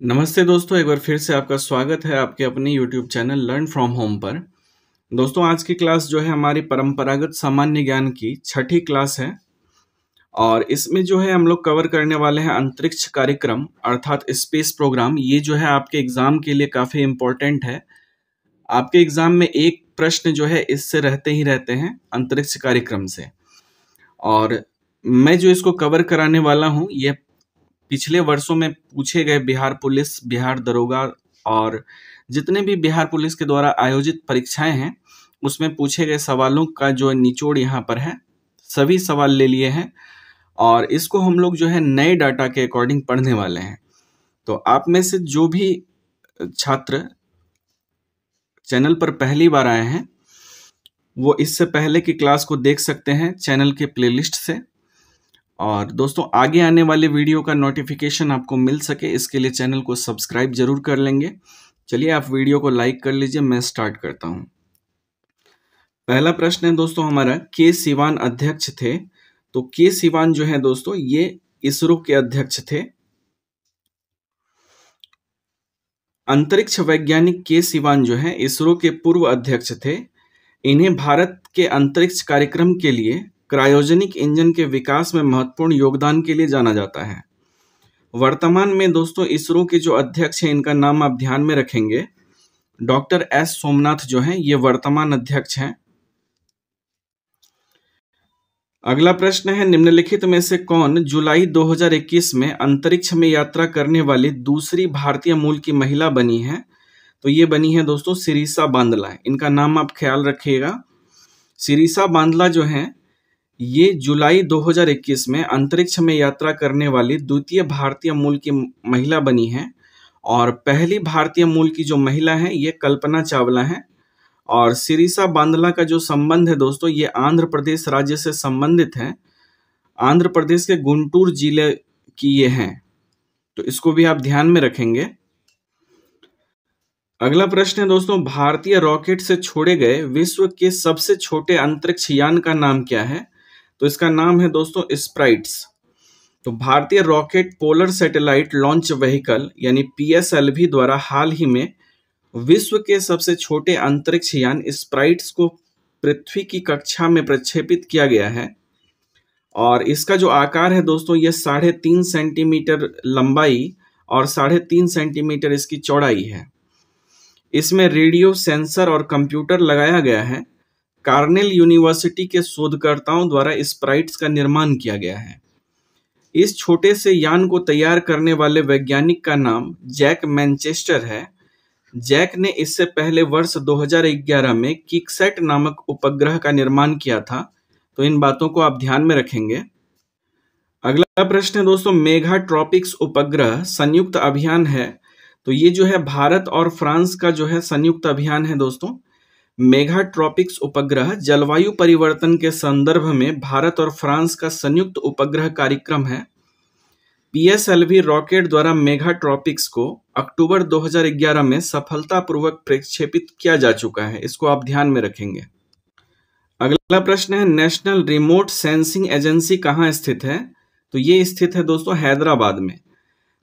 नमस्ते दोस्तों, एक बार फिर से आपका स्वागत है आपके अपने YouTube channel learn from home पर। दोस्तों, आज की क्लास जो है हमारी परंपरागत सामान्य ज्ञान की छठी क्लास है और इसमें जो है हम लोग कवर करने वाले हैं अंतरिक्ष कार्यक्रम अर्थात स्पेस प्रोग्राम। ये जो है आपके एग्जाम के लिए काफ़ी इम्पोर्टेंट है। आपके एग्जाम में एक प्रश्न जो है इससे रहते ही रहते हैं अंतरिक्ष कार्यक्रम से। और मैं जो इसको कवर कराने वाला हूँ ये पिछले वर्षों में पूछे गए बिहार पुलिस, बिहार दरोगा और जितने भी बिहार पुलिस के द्वारा आयोजित परीक्षाएं हैं उसमें पूछे गए सवालों का जो निचोड़ यहाँ पर है, सभी सवाल ले लिए हैं और इसको हम लोग जो है नए डाटा के अकॉर्डिंग पढ़ने वाले हैं। तो आप में से जो भी छात्र चैनल पर पहली बार आए हैं वो इससे पहले की क्लास को देख सकते हैं चैनल के प्लेलिस्ट से। और दोस्तों, आगे आने वाले वीडियो का नोटिफिकेशन आपको मिल सके इसके लिए चैनल को सब्सक्राइब जरूर कर लेंगे। चलिए आप वीडियो को लाइक कर लीजिए, मैं स्टार्ट करता हूं। पहला प्रश्न है दोस्तों हमारा, के सिवान अध्यक्ष थे। तो के सिवान जो है दोस्तों ये इसरो के अध्यक्ष थे। अंतरिक्ष वैज्ञानिक के सिवान जो है इसरो के पूर्व अध्यक्ष थे। इन्हें भारत के अंतरिक्ष कार्यक्रम के लिए क्रायोजेनिक इंजन के विकास में महत्वपूर्ण योगदान के लिए जाना जाता है। वर्तमान में दोस्तों इसरो के जो अध्यक्ष हैं इनका नाम आप ध्यान में रखेंगे, डॉक्टर एस सोमनाथ जो हैं ये वर्तमान अध्यक्ष हैं। अगला प्रश्न है, निम्नलिखित में से कौन जुलाई 2021 में अंतरिक्ष में यात्रा करने वाली दूसरी भारतीय मूल की महिला बनी है? तो ये बनी है दोस्तों सिरिसा बांदला। इनका नाम आप ख्याल रखिएगा। सिरिसा बांदला जो है ये जुलाई 2021 में अंतरिक्ष में यात्रा करने वाली द्वितीय भारतीय मूल की महिला बनी है और पहली भारतीय मूल की जो महिला है ये कल्पना चावला है। और सिरिसा बांदला का जो संबंध है दोस्तों ये आंध्र प्रदेश राज्य से संबंधित है। आंध्र प्रदेश के गुंटूर जिले की ये हैं, तो इसको भी आप ध्यान में रखेंगे। अगला प्रश्न है दोस्तों, भारतीय रॉकेट से छोड़े गए विश्व के सबसे छोटे अंतरिक्ष यान का नाम क्या है? तो इसका नाम है दोस्तों स्प्राइट्स। तो भारतीय rocket polar satellite launch vehicle यानी पीएसएलवी द्वारा हाल ही में विश्व के सबसे छोटे अंतरिक्ष यान स्प्राइट्स को पृथ्वी की कक्षा में प्रक्षेपित किया गया है और इसका जो आकार है दोस्तों ये 3.5 सेंटीमीटर लंबाई और 3.5 सेंटीमीटर इसकी चौड़ाई है। इसमें रेडियो, सेंसर और कंप्यूटर लगाया गया है। कार्नेल यूनिवर्सिटी के शोधकर्ताओं द्वारा स्प्राइट्स का निर्माण किया गया है। इस छोटे से यान को तैयार करने वाले वैज्ञानिक का नाम जैक मैनचेस्टर है। जैक ने इससे पहले वर्ष 2011 में किकसैट नामक उपग्रह का निर्माण किया था। तो इन बातों को आप ध्यान में रखेंगे। अगला प्रश्न है दोस्तों, मेगा ट्रॉपिक्स उपग्रह संयुक्त अभियान है। तो ये जो है भारत और फ्रांस का जो है संयुक्त अभियान है दोस्तों। मेगा ट्रॉपिक्स उपग्रह जलवायु परिवर्तन के संदर्भ में भारत और फ्रांस का संयुक्त उपग्रह कार्यक्रम है। पीएसएलवी रॉकेट द्वारा मेगा ट्रॉपिक्स को अक्टूबर 2011 में सफलतापूर्वक प्रक्षेपित किया जा चुका है। इसको आप ध्यान में रखेंगे। अगला प्रश्न है, नेशनल रिमोट सेंसिंग एजेंसी कहाँ स्थित है? तो ये स्थित है दोस्तों हैदराबाद में।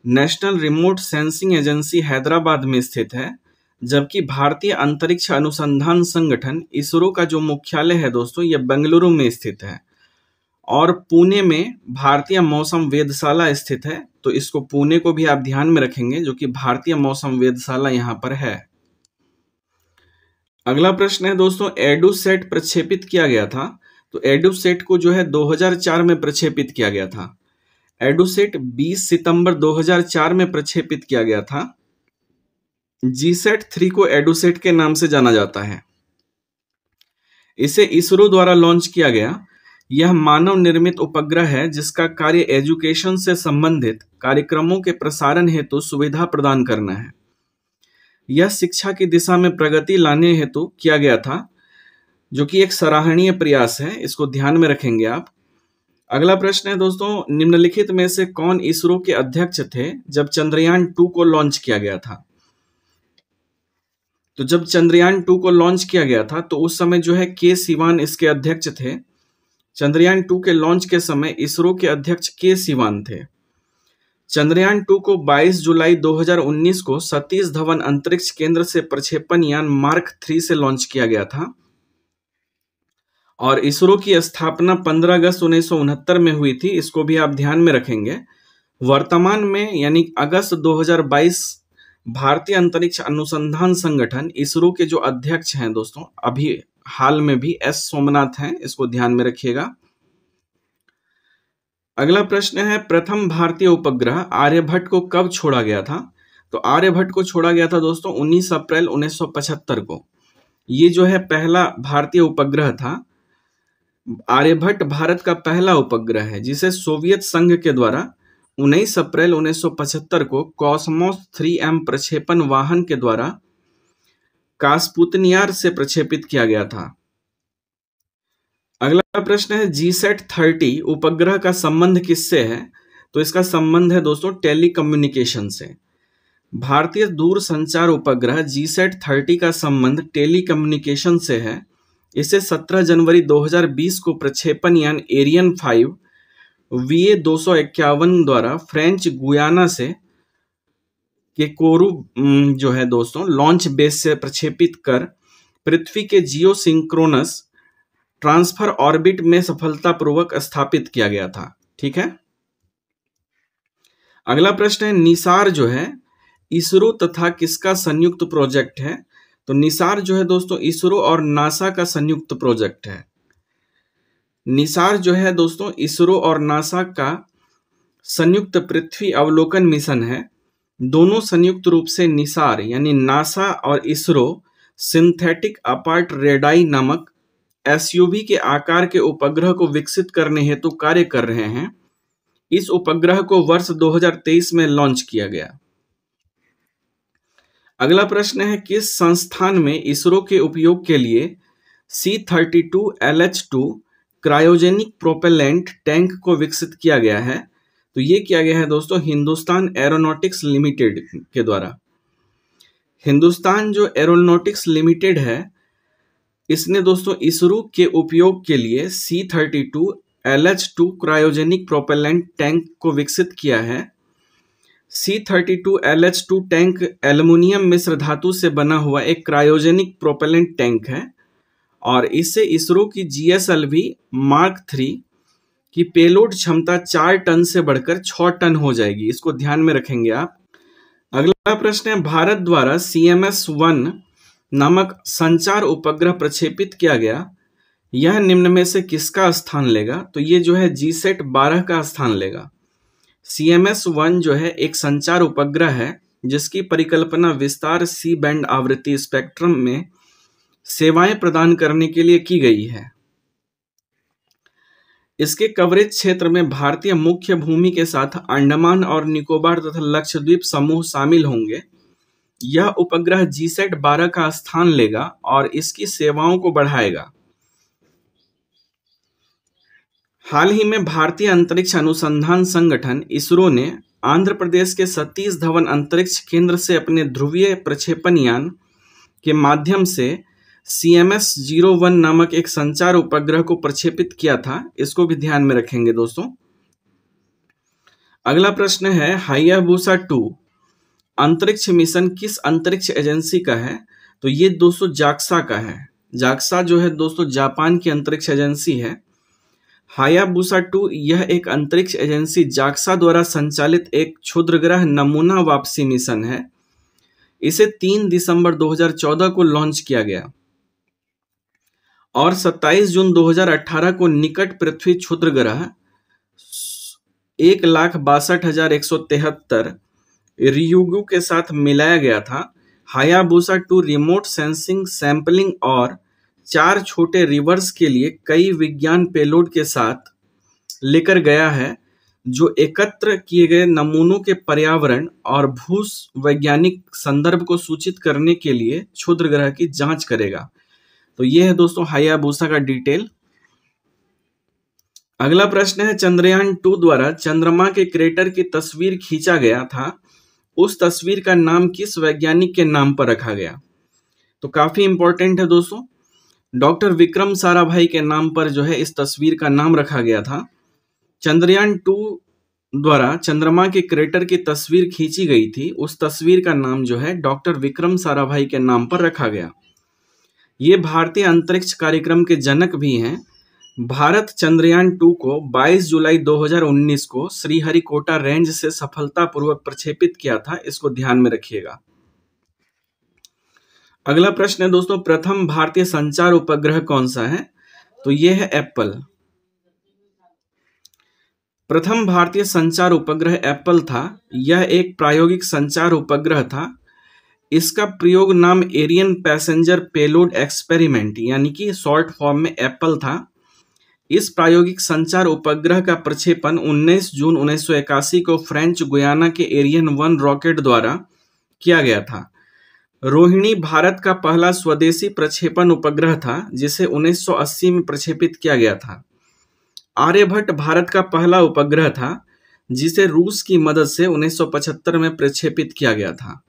National remote sensing agency Hyderabad में स्थित है, जबकि भारतीय अंतरिक्ष अनुसंधान संगठन इसरो का जो मुख्यालय है दोस्तों ये बेंगलुरु में स्थित है और पुणे में भारतीय मौसम वेधशाला स्थित है। तो इसको पुणे को भी आप ध्यान में रखेंगे जो कि भारतीय मौसम वेधशाला यहाँ पर है। अगला प्रश्न है दोस्तों, एडुसेट प्रक्षेपित किया गया था। तो एडुसेट को जो है 2004 में प्रक्षेपित किया गया था। एडुसेट 20 सितंबर 2004 में प्रक्षेपित किया गया था। जीसैट-3 को एडुसेट के नाम से जाना जाता है। इसे इसरो द्वारा लॉन्च किया गया। यह मानव निर्मित उपग्रह है जिसका कार्य एजुकेशन से संबंधित कार्यक्रमों के प्रसारण हेतु सुविधा प्रदान करना है। यह शिक्षा की दिशा में प्रगति लाने हेतु किया गया था, जो कि एक सराहनीय प्रयास है। इसको ध्यान में रखेंगे आप। अगला प्रश्न है दोस्तों, निम्नलिखित में से कौन इसरो के अध्यक्ष थे जब चंद्रयान 2 को लॉन्च किया गया था? तो जब चंद्रयान 2 को लॉन्च किया गया था तो उस समय जो है के सिवान इसके अध्यक्ष थे। चंद्रयान 2 के लॉन्च के समय इसरो के अध्यक्ष के सिवान थे। चंद्रयान 2 को 22 जुलाई 2019 को सतीश धवन अंतरिक्ष केंद्र से प्रक्षेपण यान मार्क 3 से लॉन्च किया गया था और इसरो की स्थापना 15 अगस्त 1969 में हुई थी। इसको भी आप ध्यान में रखेंगे। वर्तमान में यानी अगस्त 2022 भारतीय अंतरिक्ष अनुसंधान संगठन इसरो के जो अध्यक्ष हैं दोस्तों, अभी हाल में भी एस सोमनाथ हैं, इसको ध्यान में रखिएगा। अगला प्रश्न है, प्रथम भारतीय उपग्रह आर्यभट्ट को कब छोड़ा गया था? तो आर्यभट्ट को छोड़ा गया था दोस्तों 19 अप्रैल 1975 को। ये जो है पहला भारतीय उपग्रह था। आर्यभट्ट भारत का पहला उपग्रह है जिसे सोवियत संघ के द्वारा 19 अप्रैल 1975 को कॉस्मोस 3M प्रक्षेपण वाहन के द्वारा कास्पुतनियार से प्रक्षेपित किया गया था। अगला प्रश्न है, जीसैट 30 उपग्रह का संबंध किससे है? तो इसका संबंध है दोस्तों टेलीकम्युनिकेशन से। भारतीय दूरसंचार उपग्रह जीसैट 30 का संबंध टेलीकम्युनिकेशन से है। इसे 17 जनवरी 2020 को प्रक्षेपण यान एरियन 5 VA251 द्वारा फ्रेंच गुयाना से के कोरू जो है दोस्तों लॉन्च बेस से प्रक्षेपित कर पृथ्वी के जियो सिंक्रोनस ट्रांसफर ऑर्बिट में सफलतापूर्वक स्थापित किया गया था। ठीक है। अगला प्रश्न है, निसार जो है इसरो तथा किसका संयुक्त प्रोजेक्ट है? तो निसार जो है दोस्तों इसरो और नासा का संयुक्त प्रोजेक्ट है। निसार जो है दोस्तों इसरो और नासा का संयुक्त पृथ्वी अवलोकन मिशन है। दोनों संयुक्त रूप से निसार यानी नासा और इसरो सिंथेटिक अपार्ट रेडाई नामक SUV के आकार के उपग्रह को विकसित करने हेतु कार्य कर रहे हैं। इस उपग्रह को वर्ष 2023 में लॉन्च किया गया। अगला प्रश्न है, किस संस्थान में इसरो के उपयोग के लिए C32 LH2 cryogenic propellant tank को विकसित किया गया है? तो ये किया गया है दोस्तों हिंदुस्तान एरोनॉटिक्स लिमिटेड के द्वारा। हिंदुस्तान जो एरोनॉटिक्स लिमिटेड है, इसने दोस्तों इसरो के उपयोग के लिए C32 LH2 cryogenic propellant tank को विकसित किया है। C32 LH2 टैंक एल्युमिनियम मिश्र धातु से बना हुआ एक क्रायोजेनिक प्रोपेलेंट टैंक है और इससे इसरो की GSLV मार्क 3 की पेलोड क्षमता 4 टन से बढ़कर 6 टन हो जाएगी। इसको ध्यान में रखेंगे आप। अगला प्रश्न है, भारत द्वारा CMS-1 नामक संचार उपग्रह प्रक्षेपित किया गया। यह निम्न में से किसका स्थान लेगा? तो ये जो है जीसैट 12 का स्थान लेगा। CMS-1 जो है एक संचार उपग्रह है जिसकी परिकल्पना विस्तार C बैंड आवृत्ति स्पेक्ट्रम में सेवाएं प्रदान करने के लिए की गई है। इसके कवरेज क्षेत्र में भारतीय मुख्य भूमि के साथ अंडमान और निकोबार तथा लक्षद्वीप समूह शामिल होंगे। यह उपग्रह जीसैट 12 का स्थान लेगा और इसकी सेवाओं को बढ़ाएगा। हाल ही में भारतीय अंतरिक्ष अनुसंधान संगठन इसरो ने आंध्र प्रदेश के सतीश धवन अंतरिक्ष केंद्र से अपने ध्रुवीय प्रक्षेपण यान के माध्यम से CMS-01 नामक एक संचार उपग्रह को प्रक्षेपित किया था। इसको भी ध्यान में रखेंगे दोस्तों। अगला प्रश्न है, हायाबुसा 2 अंतरिक्ष मिशन किस अंतरिक्ष एजेंसी का है? तो ये दोस्तों जाक्सा का है। जाक्सा जो है दोस्तों जापान की अंतरिक्ष एजेंसी है। हायाबुसा 2 यह एक अंतरिक्ष एजेंसी जाक्सा द्वारा संचालित एक क्षुद्रग्रह नमूना वापसी मिशन है। इसे 3 दिसंबर 2014 को लॉन्च किया गया और 27 जून 2018 को निकट पृथ्वी क्षुद्रग्रह 1,62,173 रियुगु के साथ मिलाया गया था। हायाबुसा 2 रिमोट सेंसिंग, सैंपलिंग और 4 छोटे रिवर्स के लिए कई विज्ञान पेलोड के साथ लेकर गया है जो एकत्र किए गए नमूनों के पर्यावरण और भू वैज्ञानिक संदर्भ को सूचित करने के लिए क्षुद्र ग्रह की जांच करेगा। तो यह है दोस्तों हायाबुसा का डिटेल। अगला प्रश्न है, चंद्रयान 2 द्वारा चंद्रमा के क्रेटर की तस्वीर खींचा गया था। उस तस्वीर का नाम किस वैज्ञानिक के नाम पर रखा गया? तो काफी इंपॉर्टेंट है दोस्तों। डॉक्टर विक्रम साराभाई के नाम पर जो है इस तस्वीर का नाम रखा गया था। चंद्रयान 2 द्वारा चंद्रमा के क्रेटर की तस्वीर खींची गई थी, उस तस्वीर का नाम जो है डॉक्टर विक्रम साराभाई के नाम पर रखा गया। ये भारतीय अंतरिक्ष कार्यक्रम के जनक भी हैं। भारत चंद्रयान 2 को 22 जुलाई 2019 को श्रीहरिकोटा रेंज से सफलतापूर्वक प्रक्षेपित किया था, इसको ध्यान में रखिएगा। अगला प्रश्न है दोस्तों, प्रथम भारतीय संचार उपग्रह कौन सा है? तो यह है एप्पल। प्रथम भारतीय संचार उपग्रह एप्पल था। यह एक प्रायोगिक संचार उपग्रह था। इसका प्रयोग नाम एरियन पैसेंजर पेलोड एक्सपेरिमेंट यानी कि शॉर्ट फॉर्म में एप्पल था। इस प्रायोगिक संचार उपग्रह का प्रक्षेपण 19 जून 1981 को फ्रेंच गुयाना के एरियन 1 रॉकेट द्वारा किया गया था। रोहिणी भारत का पहला स्वदेशी प्रक्षेपण उपग्रह था, जिसे 1980 में प्रक्षेपित किया गया था। आर्यभट्ट भारत का पहला उपग्रह था, जिसे रूस की मदद से 1975 में प्रक्षेपित किया गया था।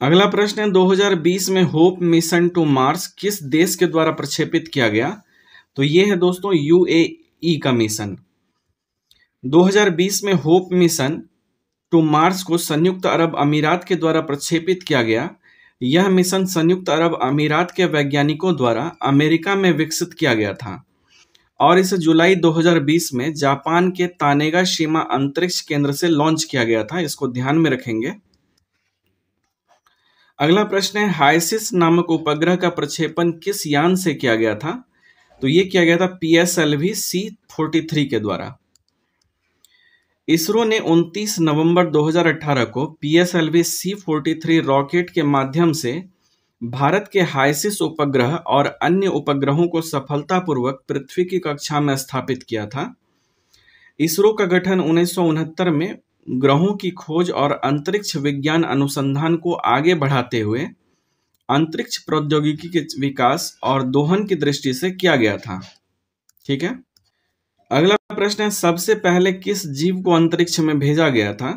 अगला प्रश्न है, 2020 में होप मिशन टू मार्स किस देश के द्वारा प्रक्षेपित किया गया? तो ये है दोस्तों यूएई का मिशन। 2020 में होप मिशन टू मार्स को संयुक्त अरब अमीरात के द्वारा प्रक्षेपित किया गया। यह मिशन संयुक्त अरब अमीरात के वैज्ञानिकों द्वारा अमेरिका में विकसित किया गया था और इसे जुलाई 2020 में जापान के तानेगाशिमा अंतरिक्ष केंद्र से लॉन्च किया गया था, इसको ध्यान में रखेंगे। अगला प्रश्न है, हाइसिस नामक उपग्रह का प्रक्षेपण किस यान से किया गया था? तो ये किया गया था PSLV C-43 के द्वारा। इसरो ने 29 नवंबर 2018 को PSLV C-43 रॉकेट के माध्यम से भारत के हाइसिस उपग्रह और अन्य उपग्रहों को सफलतापूर्वक पृथ्वी की कक्षा में स्थापित किया था। इसरो का गठन 1969 में ग्रहों की खोज और अंतरिक्ष विज्ञान अनुसंधान को आगे बढ़ाते हुए अंतरिक्ष प्रौद्योगिकी के विकास और दोहन की दृष्टि से किया गया था। ठीक है। अगला प्रश्न है, सबसे पहले किस जीव को अंतरिक्ष में भेजा गया था?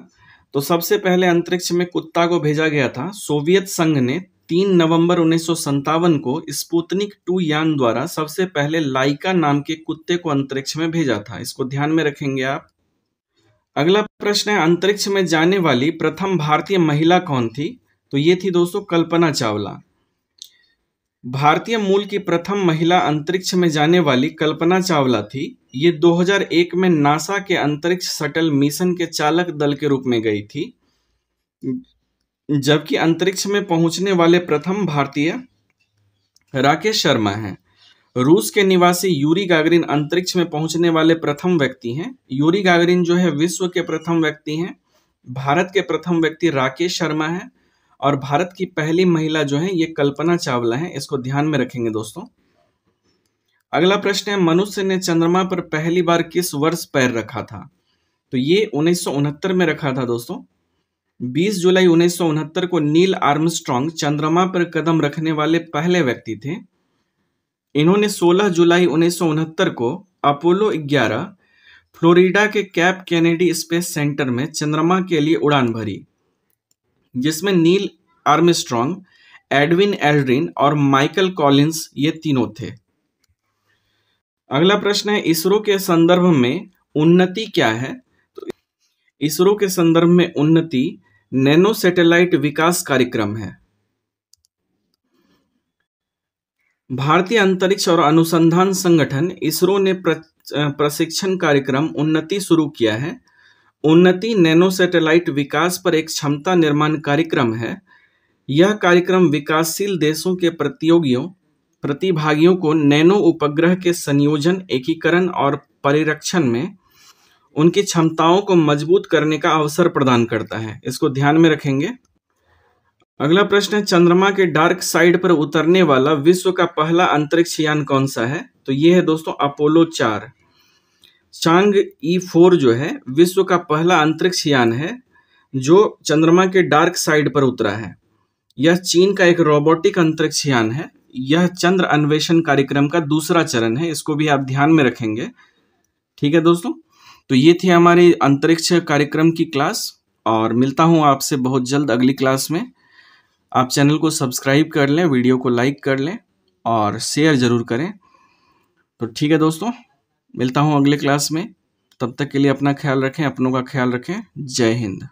तो सबसे पहले अंतरिक्ष में कुत्ता को भेजा गया था। सोवियत संघ ने 3 नवंबर 1957 को स्पुतनिक 2 यान द्वारा सबसे पहले लाइका नाम के कुत्ते को अंतरिक्ष में भेजा था, इसको ध्यान में रखेंगे आप। अगला प्रश्न है, अंतरिक्ष में जाने वाली प्रथम भारतीय महिला कौन थी? तो ये थी दोस्तों कल्पना चावला। भारतीय मूल की प्रथम महिला अंतरिक्ष में जाने वाली कल्पना चावला थी। ये 2001 में नासा के अंतरिक्ष शटल मिशन के चालक दल के रूप में गई थी, जबकि अंतरिक्ष में पहुंचने वाले प्रथम भारतीय राकेश शर्मा हैं। रूस के निवासी यूरी गागरिन अंतरिक्ष में पहुंचने वाले प्रथम व्यक्ति हैं। यूरी गागरिन जो है विश्व के प्रथम व्यक्ति हैं। भारत के प्रथम व्यक्ति राकेश शर्मा हैं और भारत की पहली महिला जो है ये कल्पना चावला है, इसको ध्यान में रखेंगे दोस्तों। अगला प्रश्न है, मनुष्य ने चंद्रमा पर पहली बार किस वर्ष पैर रखा था? तो ये 1969 में रखा था दोस्तों। 20 जुलाई 1969 को नील आर्मस्ट्रॉन्ग चंद्रमा पर कदम रखने वाले पहले व्यक्ति थे। इन्होंने 16 जुलाई 1969 को अपोलो 11 फ्लोरिडा के कैप केनेडी स्पेस सेंटर में चंद्रमा के लिए उड़ान भरी, जिसमें नील आर्मस्ट्रॉन्ग, एडविन एल्ड्रिन और माइकल कॉलिंस ये तीनों थे। अगला प्रश्न है, इसरो के संदर्भ में उन्नति क्या है? तो इसरो के संदर्भ में उन्नति नैनो सैटेलाइट विकास कार्यक्रम है। भारतीय अंतरिक्ष और अनुसंधान संगठन इसरो ने प्रशिक्षण कार्यक्रम उन्नति शुरू किया है। उन्नति नैनो सैटेलाइट विकास पर एक क्षमता निर्माण कार्यक्रम है। यह कार्यक्रम विकासशील देशों के प्रतिभागियों को नैनो उपग्रह के संयोजन, एकीकरण और परिरक्षण में उनकी क्षमताओं को मजबूत करने का अवसर प्रदान करता है, इसको ध्यान में रखेंगे। अगला प्रश्न है, चंद्रमा के डार्क साइड पर उतरने वाला विश्व का पहला अंतरिक्ष यान कौन सा है? तो ये है दोस्तों अपोलो 4। चांगई 4 जो है विश्व का पहला अंतरिक्ष यान है जो चंद्रमा के डार्क साइड पर उतरा है। यह चीन का एक रोबोटिक अंतरिक्ष यान है। यह चंद्र अन्वेषण कार्यक्रम का दूसरा चरण है, इसको भी आप ध्यान में रखेंगे। ठीक है दोस्तों, तो ये थी हमारी अंतरिक्ष कार्यक्रम की क्लास और मिलता हूँ आपसे बहुत जल्द अगली क्लास में। आप चैनल को सब्सक्राइब कर लें, वीडियो को लाइक कर लें और शेयर ज़रूर करें। तो ठीक है दोस्तों, मिलता हूँ अगले क्लास में। तब तक के लिए अपना ख्याल रखें, अपनों का ख्याल रखें। जय हिंद।